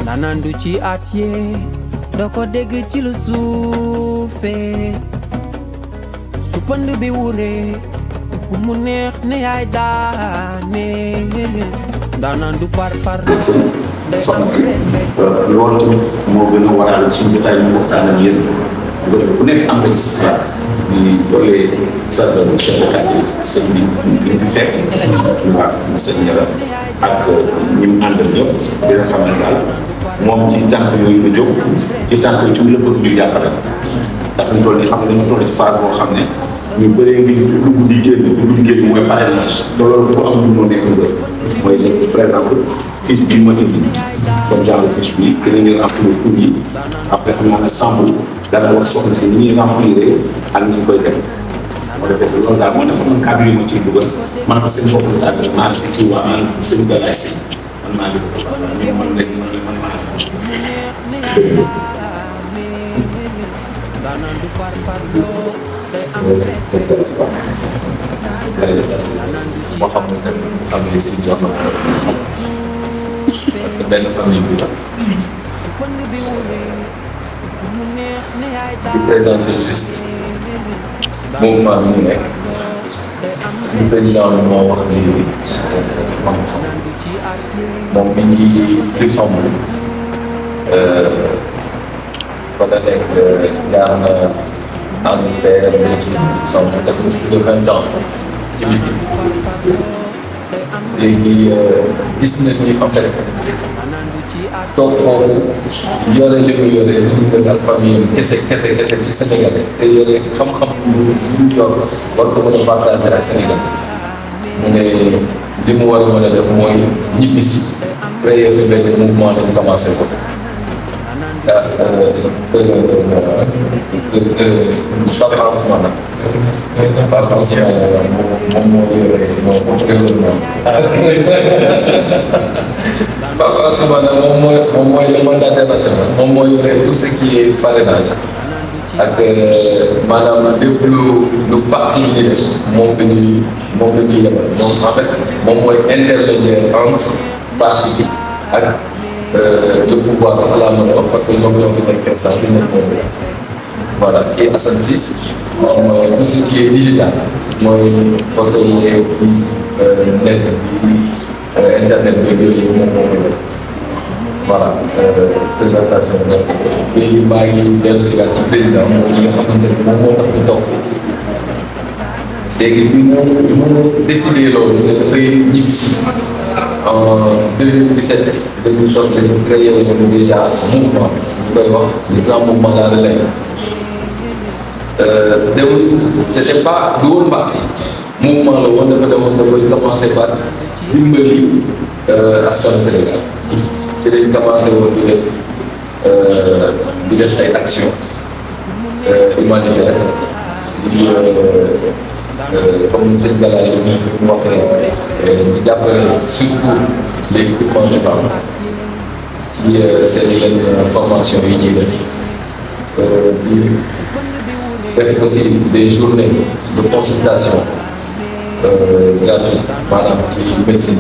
ndaanaan du ci at yee doo ko dégg ci lu suufee su pënd bi wuree ku mu neex ne yaay daane ndaanaan du par soxna si loolu tamit moo gën a waral suñu jotaay ñu waxtaan ak yéen ku nekk am nga ci sa xalaat di loolee sa chef de quartier sëñ bi ñu fi fekk waaw sëñ Yàlla ak ñi mu àndal ñëpp dina xam ne daal moom ci tànk yooyu la jóg ci tànk yooyu tamit la bëgg ñu jàppale ndax fi mu toll nii xam ne dañu toll ci phase boo xam ne ñu bëree ngi dugg di génn mooy parrainage te loolu dafa am lu moo nekk mbër mooy par exemple fiche bii ma indi comme genre fiche bii dina ñu remplir tur yi après xam naa ne sample dana wax soxna si ni ñuy remplir ak ni ñu koy def moo defee loolu daal moo nekkoon cadre yi ma ciy dugal man ko seen bopp la ak maa ngi ci waa maa ngi seen galaay si man maa ngi man maa moo xam ne tamit mu xam ne si jox parce que benn famille bi la di présenter juste mouvement bi ñu nekk le président bi moo wax ni moom mi ngi Luxembourg fa la nekk jaar na Angleterre Belgique Luxembourg def na plus de 20 ans ci biti léegi gis na ni en fait toog foofu yore li mu yore li ñu bëgg ak famille kese ci Sénégal te yore xam-xam lu ñu yor war ko mën a partager ak Sénégal mu ne li mu war a mën a def mooy ñibbi si créer fi benn mouvement lañu commencé ko Papa Ousmane moom moo yore Papa Ousmane moom mooy le mandataire national moom moo yore tout ce qui est parrainage ak maanaam lépp lu parti bi di def moom la ñuy yebal donc en fait moom mooy intermédiaire entre parti bi ak le pouvoir sax laa mën a wax parce que ñoom ñoo fi nekk instant bi nekk moom voilà kii Assane Ciss moom tout ce qui est digital mooy photo yi net bi internet bi yooyu moom moo voilà présentation bi léegi maa ngi dellu si waat ci président moom li nga xamante ne moom moo tax ñu toog fi léegi bi mu décidé loolu ne dafay ñibbi si en 2017 dañu toog dañu créé déjà mouvement ñu koy wax le grand mouvement La Relève c'était pas du woon parti mouvement la woon dafa demoon da koy commencé par dimbali askanu Sénégal ci lañ commencé woon di def ay action humanitaire di comme sëñ Galaye yi ñu wax rek di jàppale surtout les groupements de femmes ci seen yenn formation yi ñuy def aussi des journées de consultation gratuite maanaam ci médecine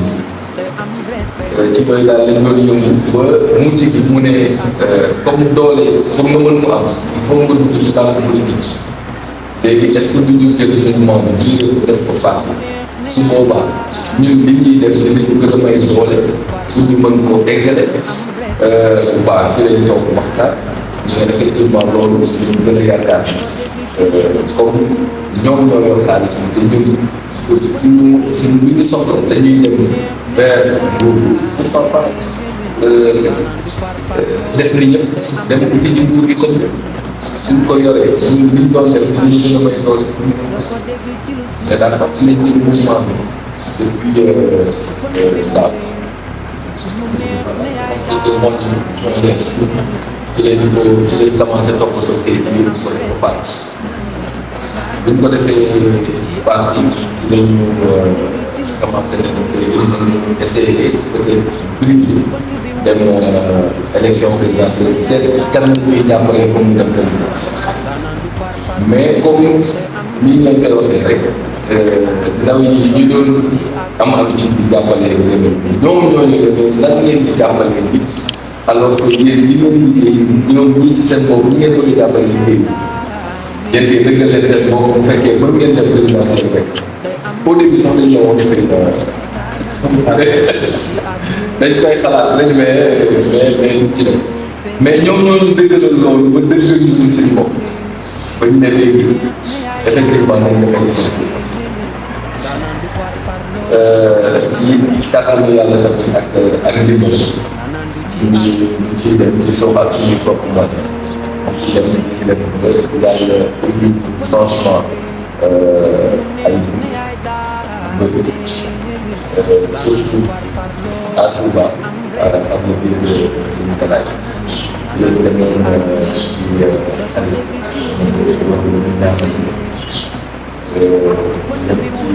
bi ci yooyu daal lañ doon yëngu ba mujj gi mu ne comme doole pour nga mën mu am il faut nga dugg ci tànk politique léegi est-ce que du ñu jël mouvement bi ñu def ko parti su boobaa ñun li ñuy def dinañu gën a may doole pour ñu mën koo eggale bu baax ci lañ toog waxtaan ñu ne effectivement loolu ñu gën a yaakaar comme ñoom ñoo yor xaalis bi te ñun suñu li ñu soxla dañuy dem vers nguur pourquoi pas def ni ñëpp dem uti ji nguur gi comme suñ ko yoree ñun liñ doon def ñu gën a may doole mais daal parce que lañ jël mouvement bi depuis daaw c'était moom ci leen commencé toppatoo kayit yi ko def parti buñ ko defee parti ci lañu commencé nañu essayer peut-être briller dem élection présidentielle seet kan la ñuy jàppale comme ñu dem présidence mais comme ni ñu leen koy waxee rek ndaw yi ñu doon am habitude di jàppale ñoom ñooñu lan ngeen di jàppale nit alors que yéen li ngeen liggéey ñoom ñii ci seen bopp ñi ngeen bëgg a jàppale liggéey yéen kay dëggal leen seen bopp bu fekkee mën ngeen def présidentiel rek au début sax dañu ñëwoon defee dañ koy xalaat lañ mais ci dem mais ñoom ñooñu dëggalal loolu ba dëggal ñu ñun seen bopp ba ñu ne léegi effectivement nañ def élection ci kàttanu yàlla tamit ak ndimbal ñu ciy dem di sooxaat suñuy propre moyen ñu ciy dem di si dem ba yàlla ubbi franchement ay bëgg surtout à Touba am na biir suñu galaay ci lañ demoon ci xalif moom ñu ñaanal dem ci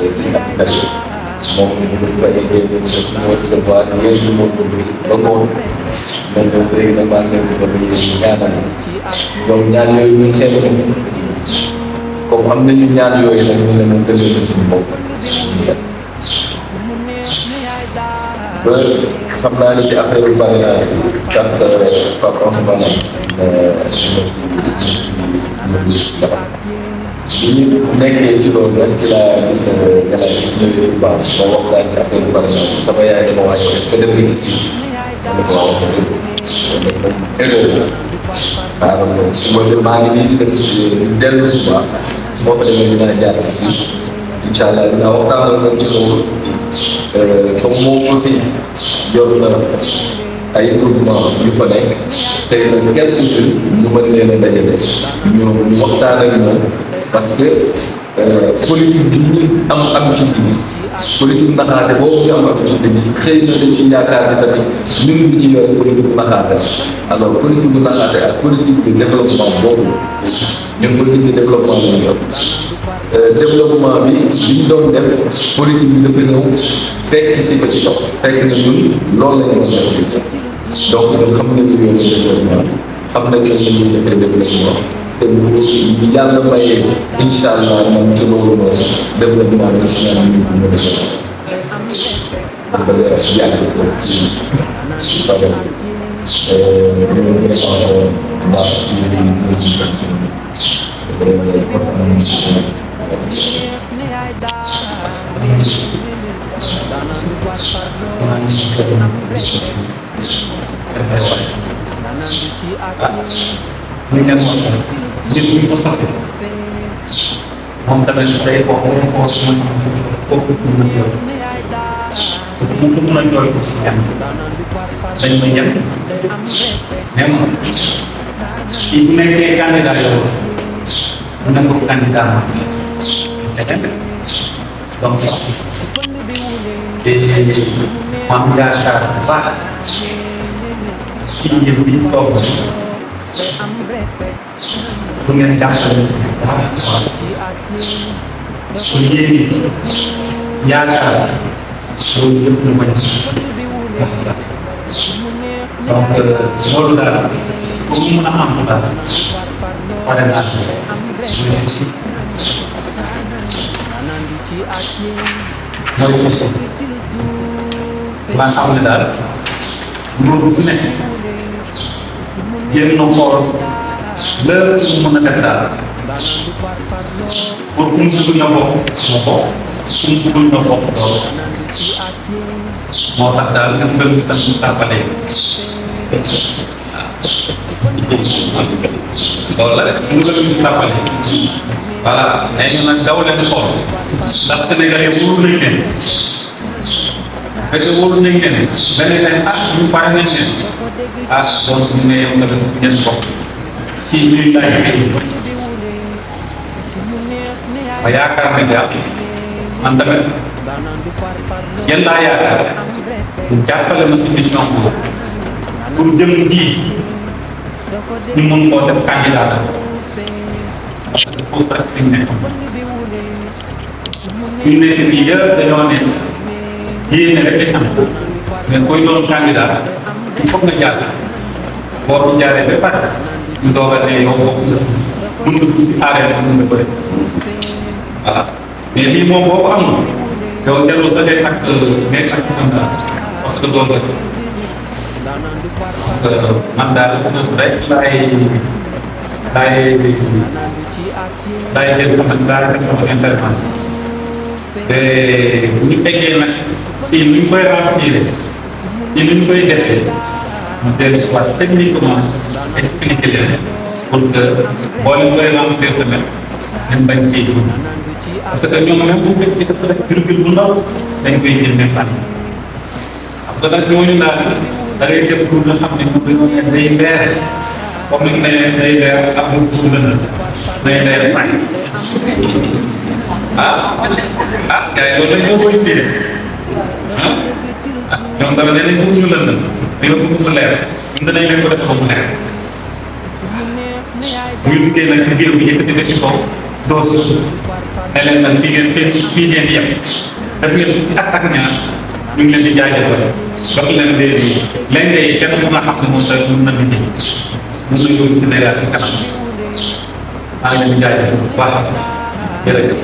si ak moom ñu fa yeggee ñu recevoir yéen ñu moom ba ngoon mais ñoom léegi nag maa ngi leen di bëgg ñaanal donc ñaan yooyu ñun xeetu comme am nañu ñaan yooyu nag ñu ne ñu gënal suñu bopp ba xam naa ni ci affaire yu bari naa sax pas consommer bi ñu nekkee ci loolu nag ci laa gis galaay yi ñëwee bu baax ba waxtaan ci affaire yu bari naa sama yaay dama wax est-ce que dem nga ci si ma ne ko waaw erreur waaw su ma maa ngi nii di dem dellu bu baax su ma ko demee dinaa jaar ci si incha allah dinaa waxtaan ak ci loolu comme moom aussi yor na ay groupement yu fa nekk xëy na quelques jours ñu mën leen a dajale ñu waxtaan ak ñoom parce que politique bi ñu am habitude di gis politique naxaate boobu ñu am habitude di gis xëy na dañuy yaakaar ni tamit ñun bu ñuy yor politique naxaate alors politique bu naxaate ak politique de développement boobu ñun politique de développement la ñu yor développement bi ñu doon def politique bi dafa ñëw fekk si ko ci topp fekk na ñun loolu la ñu doon def donc ñun xam nañu yoon développement xam nañu yoon la ñuy defee développement te bu yàlla mayee incha allah man ci loolu noonu développement national bi ñu mën a def yàgg ko ci problème ñu vraiment baax ñu ne moom nit ñi ko sase moom tamit day ko mën koo mën foofu mën a jooy foofu moom du mën a jooy ko si kenn dañ ma yem mais moom kii bu nekkee candidat yow mu ne ko candidat ma fi donc sax te maam yaakaar bu baax ci yéen bi ñu toog pour ngeen jàppale si baax pour yéen it yaakaar loolu yëpp ñu bañ a sax donc loolu daal pour mu mën a am daal pare naa mooy si mooy façon ba xam ne daal loolu fu nekk jéem na xool lépp lu mën a def daal pour ku mu bëgg na bokk moo bokk ku mu bëggul na bokk loolu moo tax daal nga bëgg tam ñu tàmbalee loolu la rek mu bëgg ñu tàmbalee voilà nee ñu nag daw leen xool ndax Sénégalais wóolu nañ leen fekkee wóolu nañ leen benn leen ñu pare nañ leen donc ñu ne yow nga def ngeen bokk si ñuy laaj ay ma yaakaar ne daal man tamit yéen laa yaakaar pour jàppale ma si mission boobu pour jëm ji ñu mun koo def candidat parce que foofu rek lañ nekk ñu nekk nii yëpp dañoo ne yéene rek lañ am mais koy doon candidat il faut nga jaar boo fi jaaree ba pare ñu doog a ne yow bokk nga si mën nga dugg si arène bi mën nga bëri voilà mais lii moom boo ko amul yow jarul sa ngay takk santal parce que doo bëri man daal foofu rek laay jël sama def sama intervention te bu ñu eggee nag si nu ñu koy remplir si nu ñu koy defee mu dellu si waat techniquement expliquer leen pour que boo leen koy remplir tamit ngeen bañ see jiw parce que ñoom même bu fekkee dafa def virgule bu ndaw dañ koy génne sànni xam nga nag ñooñu daal da ngay def pour nga xam ne moom dañoo ne day leer comme ni day leer ak mu pour lënd day leer sànni gars yi loolu lañ ko koy fii ñoom tamit dañ leen bëgg ñu lënd dañoo bëgg mu leer ñun danañ leen ko def ba mu leer muy liggéey nag si géew bi yëkkati ko si kaw doo si ne leen nag fii ngeen yem def ngeen fukki at ak ñaar ñu ngi leen di jaajëfal jox leen léegi léegi yi kenn bu nga xam ne moom tamit mën na liggéey mën na yóbbu Sénégal si kanam maa ngi leen di jaajëfal bu baax jërëjëf.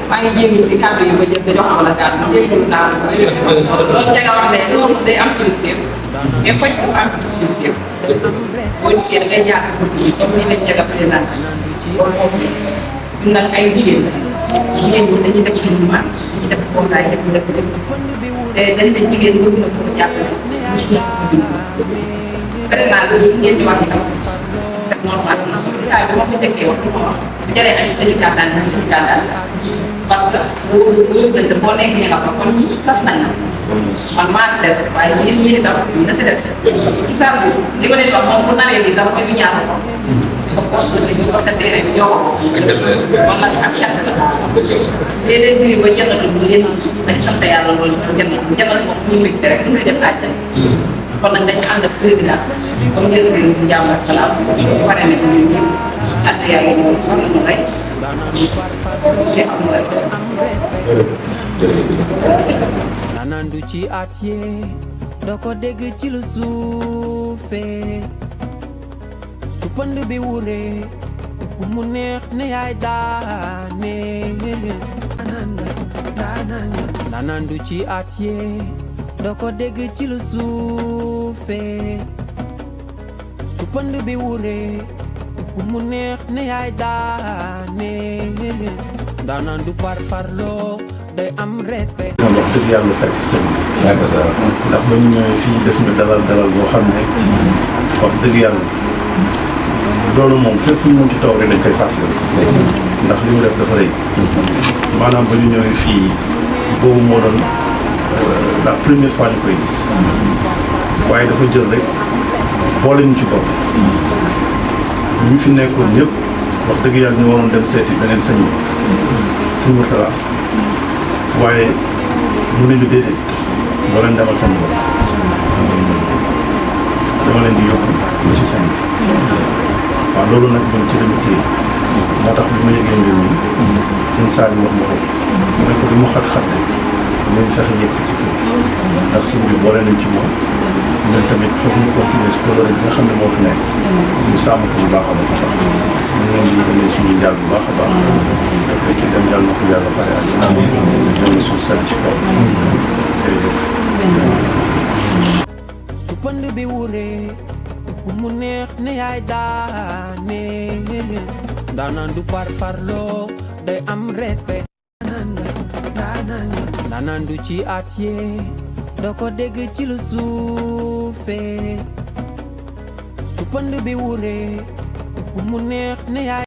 maa ngi jéem si kàddu yi ba jël ba jox ma la kàddu jégalu naa ko loolu Ndiaga wax ne loolu si day am kilifteef mais koñ bu am kilifteef boo dikkee da ngay jaar si bunt yi comme ni leen Ndiaga présenté loolu moom ñun nag ay jigéen ñi dañuy def lu man dañuy def foofaay def si def te dañ ne jigéen bëgg na ko jàppale parrainage yi ngeen di wax itam c'est normal saa bi ma ko njëkkee wax ma wax bu jëree dañu kàttan parce que boo dañ te foo nekk ñi nga fa kon ñi sas nañ na man maa si des waaye yéen itam ñi na si des parce que saa bi li ma leen wax moom bu naree lii sax koy bi ñaar ko di ko force la léegi parce que terrain bi ñoo ko kon nag ak yàq la léeg-léeg mbir ba jëndatu bu ngeen dañ sant yàlla loolu jëndal ko fu ñu mbégte rek du dem àjjana kon nag dañu ànd ak président comme ngeen réew si jàmm ak salaam pare ne ko ñun ñëpp ak yàlla moom soxla ñu rek Cheikh Abdoulaye nanandu ci at yee doo ko dégg ci lu suufee su pënd bi wuree ku mu neex ne yaay daane nanandu ci at yee doo ko dégg ci lu suufee su pënd bi wuree ku mu neex ne yaay daane nanandu par parloo day am respect. moom wax dëgg yàlla fekk sëñ bi. ndax ba ñu ñëwee fii def ñu dalal boo xam ne wax dëgg yàlla loolu moom fépp fu ñu mënti toog rek dañ koy fàttali. ndax li mu def dafa rëy. maanaam ba ñu ñëwee fii boobu moo doon la première fois ñu koy gis. waaye dafa jël rek boole ñu ci bopp. ñu fi nekkoon ñëpp wax dëgg yàlla ñu waroon dem seeti beneen sëñ bi. sëñ Mourtala waaye ñu ne ñu déedéet doo leen demal seen bopp dama leen di yóbbu ñu ci seen bi waaw loolu nag ñun ci lañu téye moo tax bi ma yëgee mbir mi seen saal yi wax ma ko mu ne ko li mu xat-xat de ñooñu fexe yegg si ci kër ndax sëñ bi boole nañ ci moom ñun tamit foog ñu continuer si coloré bi nga xam ne moo fi nekk ñu sàmm ko bu baax a baax ñu ngeen di yëngal suñu njaal bu baax a baax def na ki dem yàlla na ko yàlla pare ak yàlla suuf sedd ci kaw jërëjëf su pënd bi wuree ku mu neex ne yaay daane ndaanaan du par parloo day am respect ndaanaan du ci at yee doo ko dégg ci lu suufee su pënd bi wuree ku mu neex ne yaay